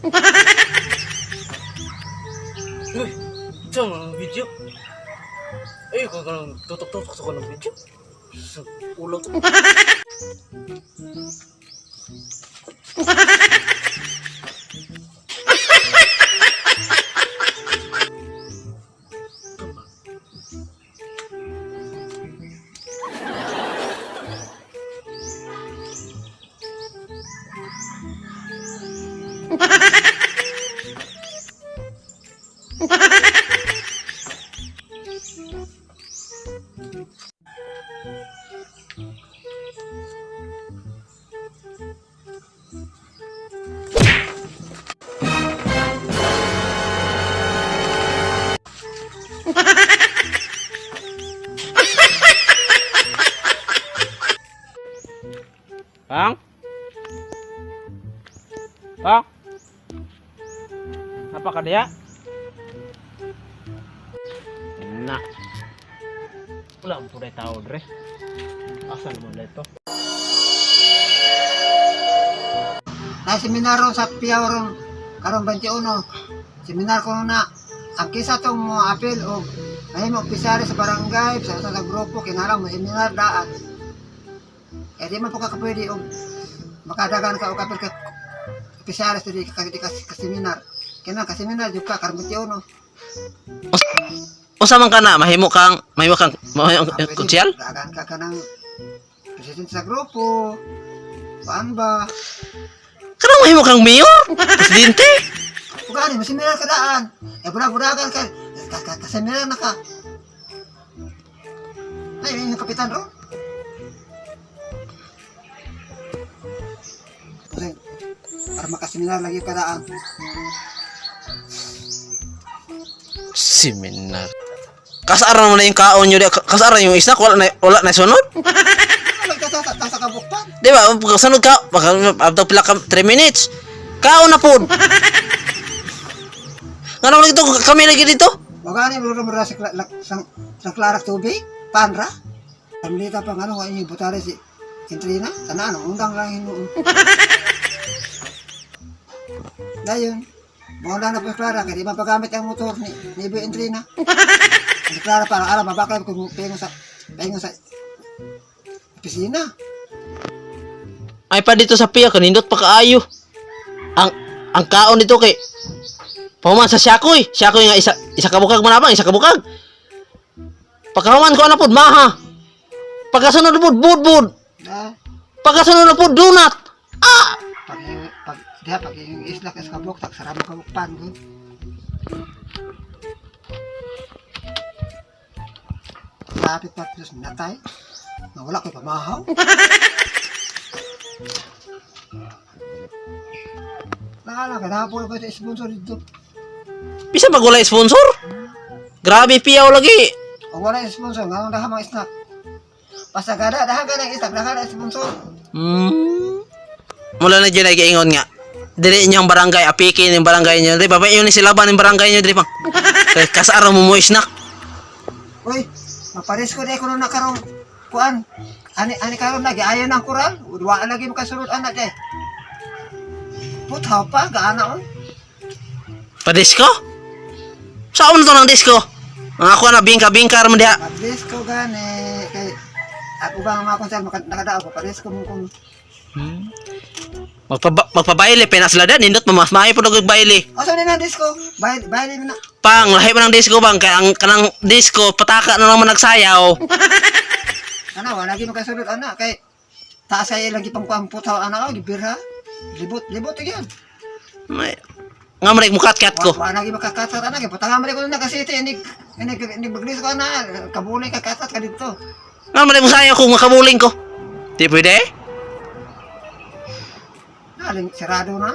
Uy, saan ang video? Eh, kung ganun, tutok-tutok sa ng video. Sa ulo to. Bang? Bang? Apa ka dia? Nah. Wala po na tao, Dre. Asan mo na ito? Na seminaro sa Piaurong karong 21. Seminar ko na ang kisa tong mga apel o ay mo opisyal sa barangay sa grupo kinahanglan mo seminar daan. Eh di man po ka pwede og makadagan ka og apel ka opisyal sa di ka seminar. Kina ka seminar jud ka karong 21. Usa man kana mahimo kang konsyal? Dagan ka kanang presidente sa grupo. Paan ba? Karang mahimo kang mayor? Presidente? Pugani mo seminar ka daan. Eh budak-budakan ka seminar na ka. Ay, yung kapitan ro. Para makaseminar lagi ka daan. Seminar. Kasaran mo na yung kaon nyo. Kasaran yung isnak. Wala na sunod. Tasa kabuktan. Di ba? Sunod ka. Baka after pila ka 3 minutes. Kaon na po. Nga naman ito. Kami lagi dito. Magani mo mura sa klarak tubig. Panra. Pamilita pa nga ano. Kaya yung butari si Intrina. Sana ano. Undang lang yung dayon. Mawala na po yung Clara, kaya di ba pagamit ang motor ni Ibo Entrina. Si Clara parang alam, mabakal kung pahingo sa opisina. Ay pa dito sa piya. Kanindot pa kaayo. Ang kaon dito kay pahuman sa Siakoy. Siakoy nga isa kabukag manabang. Isa kabukag. Pagkahuman ko na po. Maha. Pagkasunod na po. Budbud. Pagkasunod na po. Donut. Ah! Pag yung isla ka sa kabuk, tak sarama kabukpan ko. Lapit pa terus natay. Nawala ko pamahaw. Nakala ka napolo ko ito sponsor dito. Bisa magulay sponsor? Grabe piyaw lagi. O wala yung sponsor, nga nang mga snack. Pasagada, dahan ka ng snack, dahan ka sponsor. Mula na dyan ay kaingon nga. Dili inyong barangay, apikin yung barangay nyo. Di ba? Yun yung silaban yung barangay nyo, di ba? Kasara mo mo isnak. Uy, maparis ko di ko na karong kuan. Ani karon lagi ayaw ng kural. Wa lagi makasulod anak eh. Putaw pa gaana on. Pa-disco? Saan mo na ito ng disco? Mga ako na bingka-bingka mo diha. Paris ko gani kay ako ba mga konser nakadao ko paris ko mo kung Magpabaile, penasladan, nindot mamasmahay po nagbaile. asa na disco? Baile mo na. Pang, lahi pa ng disco bang, kaya ang kanang disco, pataka na naman nagsayaw. Ana wala lagi makasulod anak kay taas ay lagi pang putaw anak ko gibira. Libot igen. Nga marik mukat-kat ko. Wala lagi makakatat anak kay putang amre ko na kasi inig baglis ko na kabulay ka katat ka dito. Nga marik musayaw kung makabuling ko. Di pwede? Aling sirado na.